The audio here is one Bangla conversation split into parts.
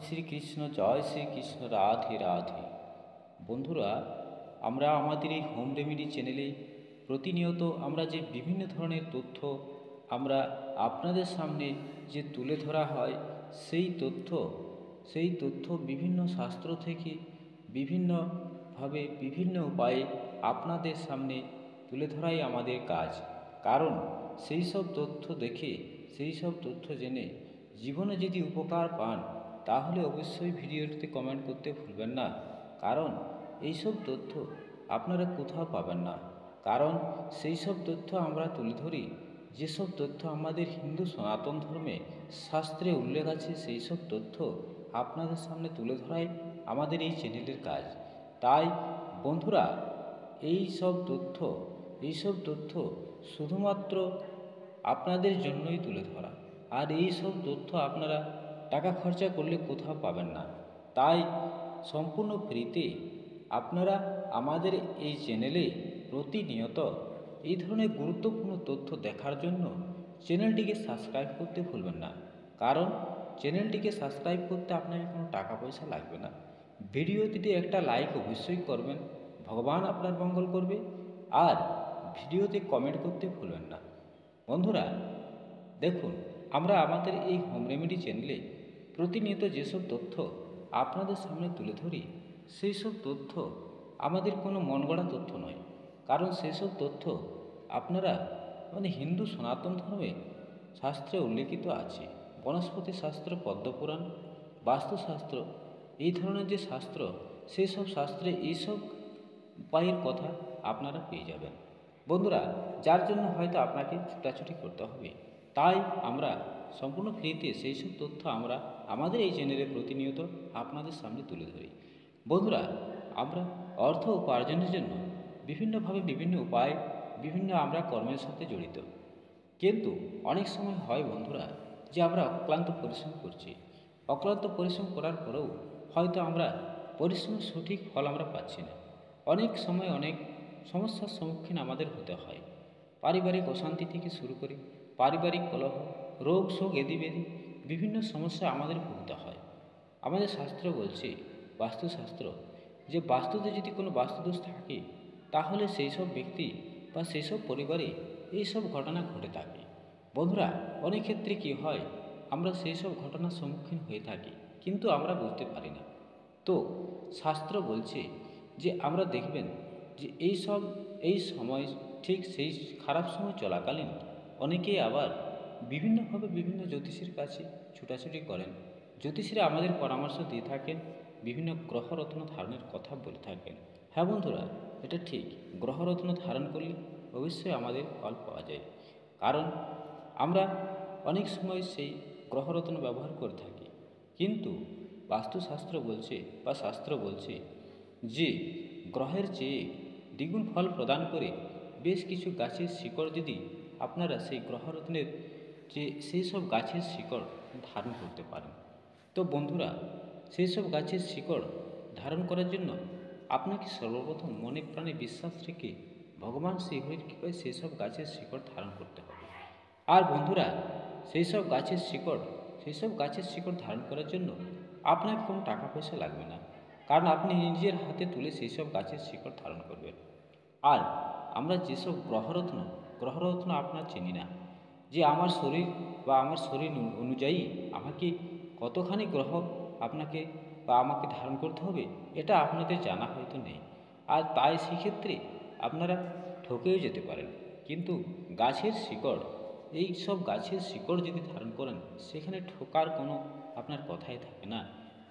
শ্রীকৃষ্ণ, জয় শ্রীকৃষ্ণ, রাধে রাধে। বন্ধুরা, আমরা আমাদের এই হোম রেমেডি চ্যানেলে প্রতিনিয়ত আমরা যে বিভিন্ন ধরনের তথ্য আমরা আপনাদের সামনে যে তুলে ধরা হয়, সেই তথ্য বিভিন্ন শাস্ত্র থেকে বিভিন্নভাবে বিভিন্ন উপায়ে আপনাদের সামনে তুলে ধরাই আমাদের কাজ। কারণ সেই সব তথ্য দেখে, সেই সব তথ্য জেনে জীবনে যদি উপকার পান, তাহলে অবশ্যই ভিডিওটিতে কমেন্ট করতে ভুলবেন না। কারণ এইসব তথ্য আপনারা কোথাও পাবেন না। কারণ সেই সব তথ্য আমরা তুলে ধরি, যেসব তথ্য আমাদের হিন্দু সনাতন ধর্মে শাস্ত্রে উল্লেখ আছে, সেই সব তথ্য আপনাদের সামনে তুলে ধরাই আমাদের এই চ্যানেলের কাজ। তাই বন্ধুরা, এই সব তথ্য শুধুমাত্র আপনাদের জন্যই তুলে ধরা। আর এই সব তথ্য আপনারা টাকা খরচা করলে কোথাও পাবেন না। তাই সম্পূর্ণ ফ্রিতে আপনারা আমাদের এই চ্যানেলে প্রতিনিয়ত এই ধরনের গুরুত্বপূর্ণ তথ্য দেখার জন্য চ্যানেলটিকে সাবস্ক্রাইব করতে ভুলবেন না। কারণ চ্যানেলটিকে সাবস্ক্রাইব করতে আপনাকে কোনো টাকা পয়সা লাগবে না। ভিডিওটিতে একটা লাইক অবশ্যই করবেন, ভগবান আপনার মঙ্গল করবে। আর ভিডিওতে কমেন্ট করতে ভুলবেন না। বন্ধুরা দেখুন, আমরা আমাদের এই হোম রেমেডি চ্যানেলে প্রতিনিয়ত যেসব তথ্য আপনাদের সামনে তুলে ধরি, সেই সব তথ্য আমাদের কোনো মন গড়া তথ্য নয়। কারণ সেসব তথ্য আপনারা হিন্দু সনাতন ধর্মে শাস্ত্রে উল্লেখিত আছে। বনস্পতি শাস্ত্র, পদ্মপুরাণ, বাস্তুশাস্ত্র, এই ধরনের যে শাস্ত্র, সেই সব শাস্ত্রে এইসব উপায়ের কথা আপনারা পেয়ে যাবেন। বন্ধুরা, যার জন্য হয়তো আপনাকে ছুটাছুটি করতে হবে, তাই আমরা সম্পূর্ণ ফ্রিতে সেই সব তথ্য আমরা আমাদের এই চ্যানেলে প্রতিনিয়ত আপনাদের সামনে তুলে ধরি। বন্ধুরা, আমরা অর্থ উপার্জনের জন্য বিভিন্নভাবে বিভিন্ন উপায়, বিভিন্ন আমরা কর্মের সাথে জড়িত। কিন্তু অনেক সময় হয় বন্ধুরা, যে আমরা অক্লান্ত পরিশ্রম করছি, অক্লান্ত পরিশ্রম করার পরেও হয়তো আমরা পরিশ্রমের সঠিক ফল আমরা পাচ্ছি না। অনেক সময় অনেক সমস্যার সম্মুখীন আমাদের হতে হয়। পারিবারিক অশান্তি থেকে শুরু করে পারিবারিক কলহ, রোগ শোক, ব্যাধি, বিভিন্ন সমস্যা আমাদের ভুগতে হয়। আমাদের শাস্ত্র বলছে, বাস্তুশাস্ত্র, যে বাস্তুতে যদি কোনো বাস্তুদোষ থাকে, তাহলে সেই সব ব্যক্তি বা সেই সব পরিবারে এই সব ঘটনা ঘটে থাকে। বন্ধুরা, অনেক ক্ষেত্রে কী হয়, আমরা সেই সব ঘটনার সম্মুখীন হয়ে থাকি, কিন্তু আমরা বুঝতে পারি না। তো শাস্ত্র বলছে যে আমরা দেখবেন যে এই সময়, ঠিক সেই খারাপ সময় চলাকালীন অনেকেই আবার বিভিন্নভাবে বিভিন্ন জ্যোতিষীর কাছে ছুটাছুটি করেন। জ্যোতিষীরা আমাদের পরামর্শ দিয়ে থাকেন, বিভিন্ন গ্রহরত্ন ধারণের কথা বলে থাকেন। হ্যাঁ বন্ধুরা, এটা ঠিক, গ্রহরত্ন ধারণ করলে অবশ্যই আমাদের ফল পাওয়া যায়। কারণ আমরা অনেক সময় সেই গ্রহরত্ন ব্যবহার করে থাকি, কিন্তু বাস্তুশাস্ত্র বলছে বা শাস্ত্র বলছে যে গ্রহের চেয়ে দ্বিগুণ ফল প্রদান করে বেশ কিছু গাছের শিকড় যদি আপনারা সেই গ্রহরত্নের যে সেই সব গাছের শিকড় ধারণ করতে পারেন। তো বন্ধুরা, সেই সব গাছের শিকড় ধারণ করার জন্য আপনাকে সর্বপ্রথম মনে প্রাণে বিশ্বাস রেখে ভগবান শ্রীহরির কৃপায় সেই সব গাছের শিকড় ধারণ করতে হবে। আর বন্ধুরা, সেই সব গাছের শিকড় ধারণ করার জন্য আপনার কোনো টাকা পয়সা লাগবে না। কারণ আপনি নিজের হাতে তুলে সেই সব গাছের শিকড় ধারণ করবেন। আর আমরা যেসব গ্রহরত্ন আপনার চিনি না, যে আমার শরীর বা আমার শরীর অনুযায়ী আমাকে কতখানি গ্রহ আপনাকে বা আমাকে ধারণ করতে হবে, এটা আপনাদের জানা হয়তো নেই। আর তাই সেক্ষেত্রে আপনারা ঠকেও যেতে পারেন। কিন্তু গাছের শিকড়, এই সব গাছের শিকড় যদি ধারণ করেন, সেখানে ঠকার কোনো আপনার কথাই থাকে না।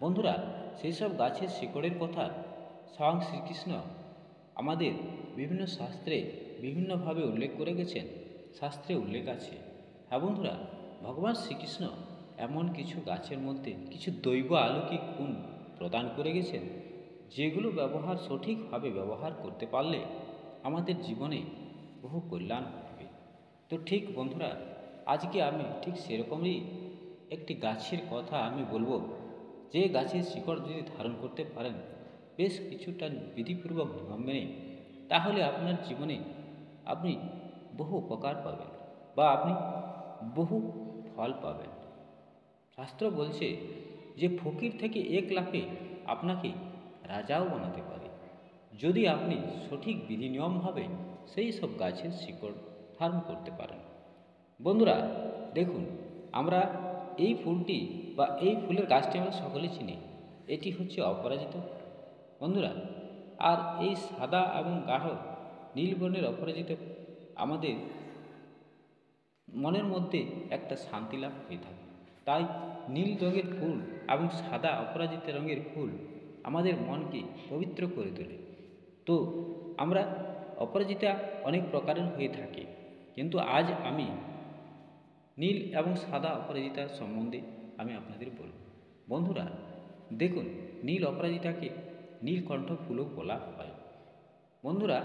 বন্ধুরা, সেই সব গাছের শিকড়ের কথা স্বয়ং শ্রীকৃষ্ণ আমাদের বিভিন্ন শাস্ত্রে বিভিন্নভাবে উল্লেখ করে গেছেন। শাস্ত্রে উল্লেখ আছে। হ্যাঁ বন্ধুরা, ভগবান শ্রীকৃষ্ণ এমন কিছু গাছের মধ্যে কিছু দৈব আলৌকিক গুণ প্রদান করে গেছেন, যেগুলো সঠিকভাবে ব্যবহার করতে পারলে আমাদের জীবনে বহু কল্যাণ ঘটবে। তো ঠিক বন্ধুরা, আজকে আমি ঠিক সেরকমই একটি গাছের কথা আমি বলবো, যে গাছের শিকড় যদি ধারণ করতে পারেন বেশ কিছুটা বিধিপূর্বক নিয়ম মেনে, তাহলে আপনার জীবনে আপনি বহু উপকার পাবেন বা আপনি বহু ফল পাবেন। শাস্ত্র বলছে যে ফকির থেকে এক লাফে আপনাকে রাজাও বানাতে পারে, যদি আপনি সঠিক বিধি নিয়মভাবে সেই সব গাছের শিকড় ধারণ করতে পারেন। বন্ধুরা দেখুন, আমরা এই ফুলটি বা এই ফুলের গাছটি আমরা সকলে চিনি, এটি হচ্ছে অপরাজিতা বন্ধুরা। আর এই সাদা এবং গাঢ় নীল বর্ণের অপরাজিতা আমাদের মনের মধ্যে একটা শান্তি লাভ হয়ে থাকে। তাই নীল রঙের ফুল এবং সাদা অপরাজিতা রঙের ফুল আমাদের মনকে পবিত্র করে তোলে। তো আমরা অপরাজিতা অনেক প্রকারের হয়ে থাকে, কিন্তু আজ আমি নীল এবং সাদা অপরাজিতার সম্বন্ধে আমি আপনাদের বলব। বন্ধুরা দেখুন, নীল অপরাজিতাকে নীলকণ্ঠ ফুলও বলা হয়। বন্ধুরা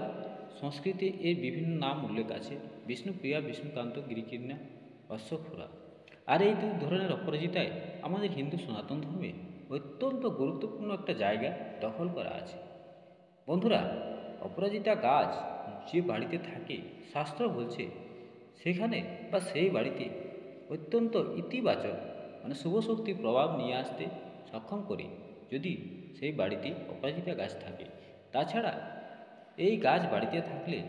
সংস্কৃতে এর বিভিন্ন নাম উল্লেখ আছে: বিষ্ণুপ্রিয়া, বিষ্ণুকান্ত, গিরিকীর্ণা, অশ্বক্ষুরা। আর এই দুই ধরনের অপরাজিতায় আমাদের হিন্দু সনাতন ধর্মে অত্যন্ত গুরুত্বপূর্ণ একটা জায়গা দখল করা আছে। বন্ধুরা অপরাজিতা গাছ যে বাড়িতে থাকে, শাস্ত্র বলছে সেখানে বা সেই বাড়িতে অত্যন্ত ইতিবাচক শুভ শক্তির প্রভাব নিয়ে আসতে সক্ষম করে যদি সেই বাড়িতে অপরাজিতা গাছ থাকে। তাছাড়া এই গাছ বাড়িতে থাকলে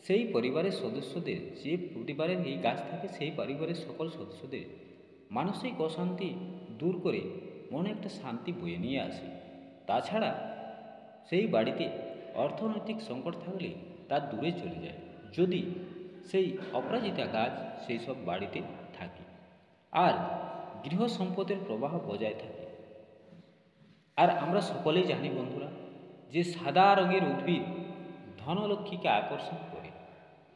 সেই পরিবারের সদস্যদের, যে পরিবারের এই গাছ থাকে সেই পরিবারের সকল সদস্যদের মানসিক অশান্তি দূর করে মনে একটা শান্তি বয়ে নিয়ে আসে। তাছাড়া সেই বাড়িতে অর্থনৈতিক সংকট থাকলে তা দূরে চলে যায় যদি সেই অপরাজিতা গাছ সেই সব বাড়িতে থাকে। আর গৃহ সম্পদের প্রবাহ বজায় থাকে। আর আমরা সকলেই জানি বন্ধুরা যে সাদা রঙের উদ্ভিদ ধনলক্ষ্মীকে আকর্ষণ করে,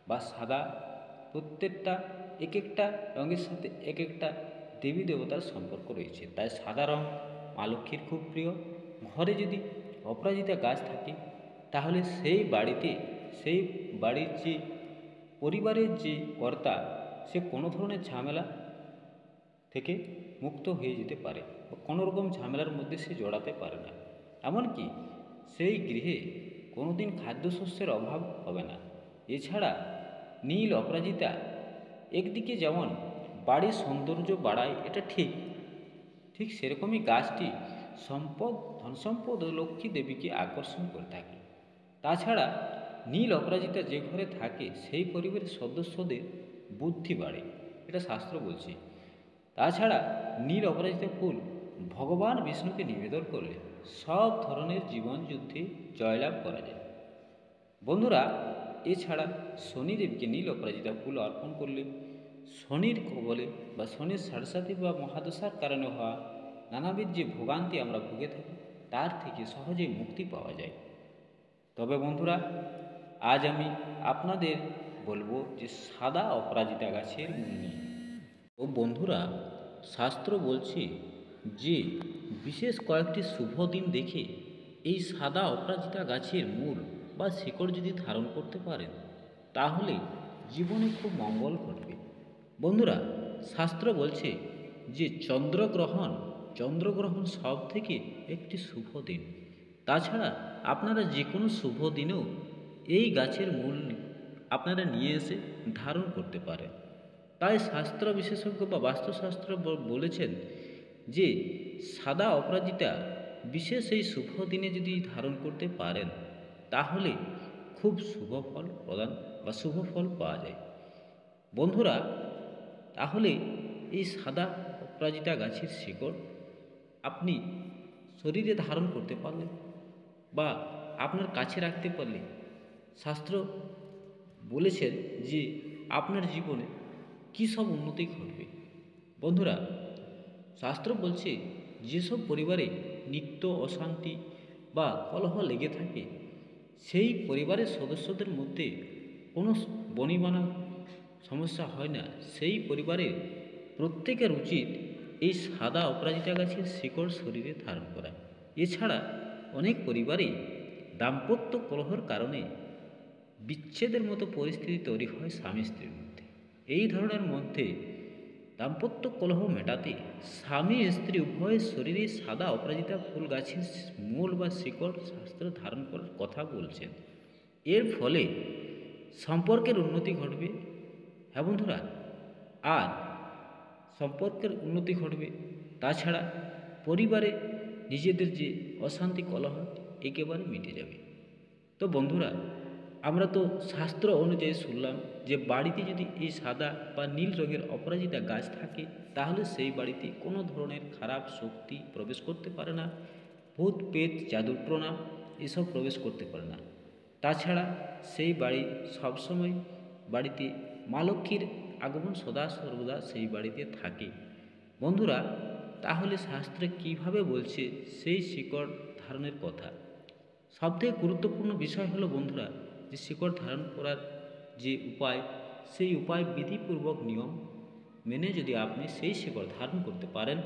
বা সাদা প্রত্যেকটা এক একটা রঙের সাথে এক একটা দেবী দেবতার সম্পর্ক রয়েছে। তাই সাদা রঙ মা লক্ষ্মীর খুব প্রিয়। ঘরে যদি অপরাজিতা গাছ থাকে তাহলে সেই বাড়িতে, সেই বাড়ির যে পরিবারের যে কর্তা, সে কোনো ধরনের ঝামেলা থেকে মুক্ত হয়ে যেতে পারে, বা কোনো রকম ঝামেলার মধ্যে সে জড়াতে পারে না। এমনকি সেই গৃহে কোনোদিন খাদ্যশস্যের অভাব হবে না। এছাড়া নীল অপরাজিতা একদিকে যেমন বাড়ির সৌন্দর্য বাড়ায়, এটা ঠিক, ঠিক সেরকমই গাছটি সম্পদ, ধনসম্পদ ও লক্ষ্মী দেবীকে আকর্ষণ করে থাকে। তাছাড়া নীল অপরাজিতা যে ঘরে থাকে সেই পরিবারের সদস্যদের বুদ্ধি বাড়ে, এটা শাস্ত্র বলছে। তাছাড়া নীল অপরাজিতা ফুল ভগবান বিষ্ণুকে নিবেদন করলে সব ধরনের জীবন যুদ্ধে জয়লাভ করা যায়। বন্ধুরা এছাড়া শনিদেবকে নীল অপরাজিতা ফুল অর্পণ করলে শনির কবলে বা শনির সাড়সাতি বা মহাদশার কারণে হওয়া নানাবিধ যে ভোগান্তি আমরা ভুগে থাকি তার থেকে সহজেই মুক্তি পাওয়া যায়। তবে বন্ধুরা আজ আমি আপনাদের বলবো যে সাদা অপরাজিতা গাছের মূল নিয়ে। ও বন্ধুরা শাস্ত্র বলছে যে বিশেষ কয়েকটি শুভ দিন দেখে এই সাদা অপরাজিতা গাছের মূল বা শিকড় যদি ধারণ করতে পারেন তাহলে জীবনে খুব মঙ্গল ঘটবে। বন্ধুরা শাস্ত্র বলছে যে চন্দ্রগ্রহণ সব থেকে একটি শুভ দিন। তাছাড়া আপনারা যে কোনো শুভ দিনেও এই গাছের মূল আপনারা নিয়ে এসে ধারণ করতে পারেন। তাই শাস্ত্র বিশেষজ্ঞ বা বাস্তুশাস্ত্র বলেছেন যে সাদা অপরাজিতা বিশেষ এই শুভ দিনে যদি ধারণ করতে পারেন তাহলে খুব শুভ ফল প্রদান বা শুভ ফল পাওয়া যায়। বন্ধুরা তাহলে এই সাদা অপরাজিতা গাছের শিকড় আপনি শরীরে ধারণ করতে পারলে বা আপনার কাছে রাখতে পারলে শাস্ত্র বলেছেন যে আপনার জীবনে কী সব উন্নতি ঘটবে। বন্ধুরা শাস্ত্র বলছে যেসব পরিবারে নিত্য অশান্তি বা কলহ লেগে থাকে সেই পরিবারের সদস্যদের মধ্যে কোনো বনিবনা সমস্যা হয় না। সেই পরিবারের প্রত্যেকের উচিত এই সাদা অপরাজিতা গাছের শিকড় শরীরে ধারণ করা। এছাড়া অনেক পরিবারে দাম্পত্য কলহের কারণে বিচ্ছেদের মতো পরিস্থিতি তৈরি হয় স্বামী স্ত্রীর মধ্যে। এই ধরনের মধ্যে দাম্পত্য কলহ মেটাতে স্বামী স্ত্রী উভয়ের শরীরে সাদা অপরাজিতা ফুল গাছের মূল বা শিকড় শাস্ত্র ধারণ করার কথা বলছেন। এর ফলে সম্পর্কের উন্নতি ঘটবে। হ্যাঁ বন্ধুরা, আর সম্পর্কের উন্নতি ঘটবে। তাছাড়া পরিবারে নিজেদের যে অশান্তি কলহ একেবারে মিটে যাবে। তো বন্ধুরা, আমরা তো শাস্ত্র অনুযায়ী শুনলাম যে বাড়িতে যদি এই সাদা বা নীল রঙের অপরাজিতা গাছ থাকে তাহলে সেই বাড়িতে কোনো ধরনের খারাপ শক্তি প্রবেশ করতে পারে না, ভূত পেট জাদুটোনা এসব প্রবেশ করতে পারে না। তাছাড়া সেই বাড়ি সবসময় বাড়িতে মা লক্ষ্মীর আগমন সদা সর্বদা সেই বাড়িতে থাকে। বন্ধুরা, তাহলে শাস্ত্রে কিভাবে বলছে সেই শিকড় ধারণের কথা? সবথেকে গুরুত্বপূর্ণ বিষয় হলো বন্ধুরা, যে শিকড় ধারণ করার যে উপায়, সেই উপায় বিধিপূর্বক নিয়ম মেনে যদি আপনি সেই শিকড় ধারণ করতে পারেন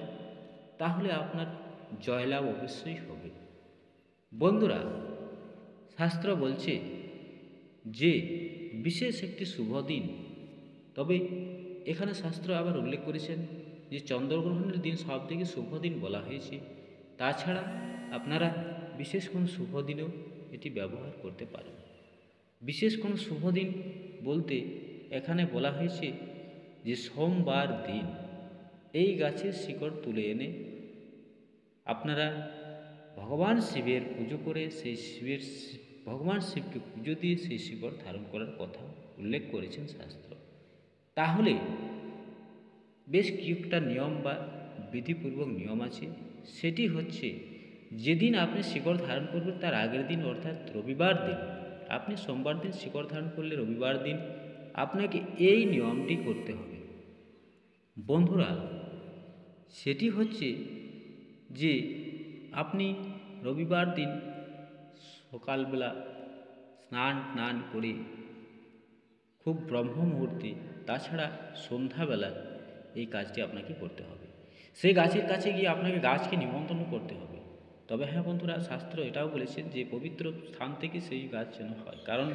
তাহলে আপনার জয়লাভ অবশ্যই হবে। বন্ধুরা, শাস্ত্র বলছে যে বিশেষ একটি শুভ দিন, তবে এখানে শাস্ত্র আবার উল্লেখ করেছেন যে চন্দ্রগ্রহণের দিন সবথেকে শুভ দিন বলা হয়েছে। তাছাড়া আপনারা বিশেষ কোনো শুভ দিনেও এটি ব্যবহার করতে পারেন। বিশেষ কোনো শুভ দিন বলতে এখানে বলা হয়েছে যে সোমবার দিন এই গাছের শিকড় তুলে এনে আপনারা ভগবান শিবের পুজো করে সেই ভগবান শিবকে পুজো দিয়ে সেই শিকড় ধারণ করার কথা উল্লেখ করেছেন শাস্ত্র। তাহলে বেশ কয়েকটা নিয়ম বা বিধিপূর্বক নিয়ম আছে। সেটি হচ্ছে, যেদিন আপনি শিকড় ধারণ করবেন তার আগের দিন অর্থাৎ রবিবার দিন, আপনি সোমবার দিন শিকড় ধারণ করলে রবিবার দিন আপনাকে এই নিয়মটি করতে হবে। বন্ধুরা, সেটি হচ্ছে যে আপনি রবিবার দিন সকালবেলা স্নান করে খুব ব্রহ্ম মুহূর্তে, তাছাড়া সন্ধ্যাবেলা এই কাজটি আপনাকে করতে হবে। সেই গাছের কাছে গিয়ে আপনাকে গাছকে নিমন্ত্রণ করতে হবে। তবে হ্যাঁ বন্ধুরা, শাস্ত্র এটাও বলেছেন যে পবিত্র স্থান থেকে সেই গাছ যেন হয়, কারণ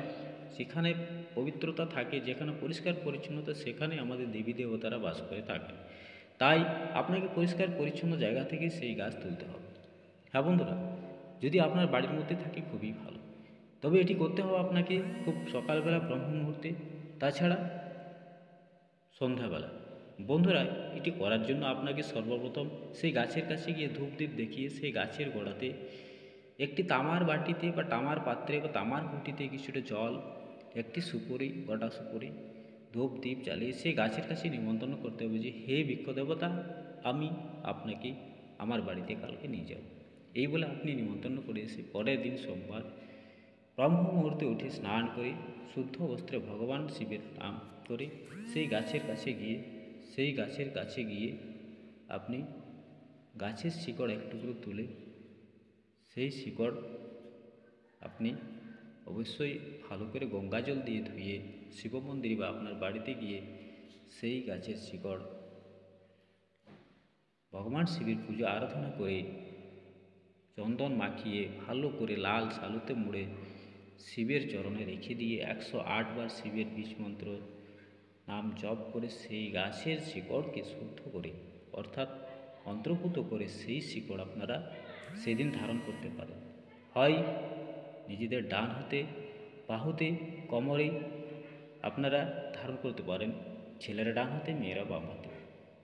সেখানে পবিত্রতা থাকে, যেখানে পরিষ্কার পরিচ্ছন্নতা সেখানে আমাদের দেবী দেবতারা বাস করে থাকেন। তাই আপনাকে পরিষ্কার পরিচ্ছন্ন জায়গা থেকে সেই গাছ তুলতে হবে। হ্যাঁ বন্ধুরা, যদি আপনার বাড়ির মধ্যে থাকে খুবই ভালো, তবে এটি করতে হবে আপনাকে খুব সকালবেলা ব্রহ্ম মুহূর্তে, তাছাড়া সন্ধ্যাবেলা। বন্ধুরা, এটি করার জন্য আপনাকে সর্বপ্রথম সেই গাছের কাছে গিয়ে ধূপদীপ দেখিয়ে সেই গাছের গোড়াতে একটি তামার বাটিতে বা তামার পাত্রে বা তামার ঘটিতে কিছুটা জল, একটি সুপুরি, গোটা সুপুরি, ধূপ দ্বীপ জ্বালিয়ে সেই গাছের কাছে নিমন্ত্রণ করতে হবে যে হে বৃক্ষ দেবতা, আমি আপনাকে আমার বাড়িতে কালকে নিয়ে যাব। এই বলে আপনি নিমন্ত্রণ করে এসে পরের দিন সোমবার ব্রহ্ম মুহূর্তে উঠে স্নান করে শুদ্ধ বস্ত্রে ভগবান শিবের নাম করে সেই গাছের কাছে গিয়ে আপনি গাছের শিকড় এক টুকরো তুলে সেই শিকড় আপনি অবশ্যই ভালো করে গঙ্গা জল দিয়ে ধুয়ে শিব মন্দির বা আপনার বাড়িতে গিয়ে সেই গাছের শিকড় ভগবান শিবের পুজো আরাধনা করে চন্দন মাখিয়ে ভালো করে লাল সালুতে মুড়ে শিবের চরণে রেখে দিয়ে 108 বার শিবের বীজ মন্ত্র নাম জপ করে সেই গাছের শিকড়কে শুদ্ধ করে অর্থাৎ অন্তর্ভুত করে সেই শিকড় আপনারা সেদিন ধারণ করতে পারেন। হয় নিজেদের ডান হাতে, বাহুতে, কোমরে আপনারা ধারণ করতে পারেন, ছেলেরা ডান হাতে, মেয়েরা বাম হাতে।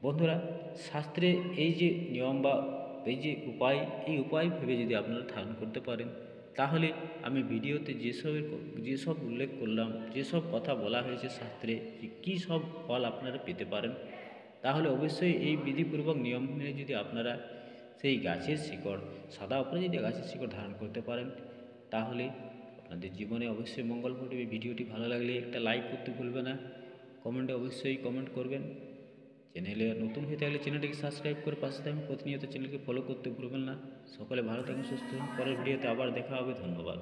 বন্ধুরা, শাস্ত্রে এই যে নিয়ম বা এই যে উপায়, এই উপায় ভেবে যদি আপনারা ধারণ করতে পারেন তাহলে আমি ভিডিওতে যেসব উল্লেখ করলাম, যেসব কথা বলা হয়েছে শাস্ত্রে, যে কী সব ফল আপনারা পেতে পারেন, তাহলে অবশ্যই এই বিধিপূর্বক নিয়ম মেনে যদি আপনারা সেই গাছের শিকড়, সাদা অপরাজিতা গাছের শিকড় ধারণ করতে পারেন তাহলে আপনাদের জীবনে অবশ্যই মঙ্গল ঘটবে। ভিডিওটি ভালো লাগলে একটা লাইক করতে ভুলবে না, কমেন্টে অবশ্যই কমেন্ট করবেন। চ্যানেলে নতুন হয়ে থাকলে চ্যানেলটিকে সাবস্ক্রাইব করে পাশে থাকবেন, প্রতিনিয়ত চ্যানেলকে ফলো করতে ভুলবেন না। সকলে ভালো থাকুন, সুস্থ থাকুন। পরের ভিডিওতে আবার দেখা হবে। ধন্যবাদ।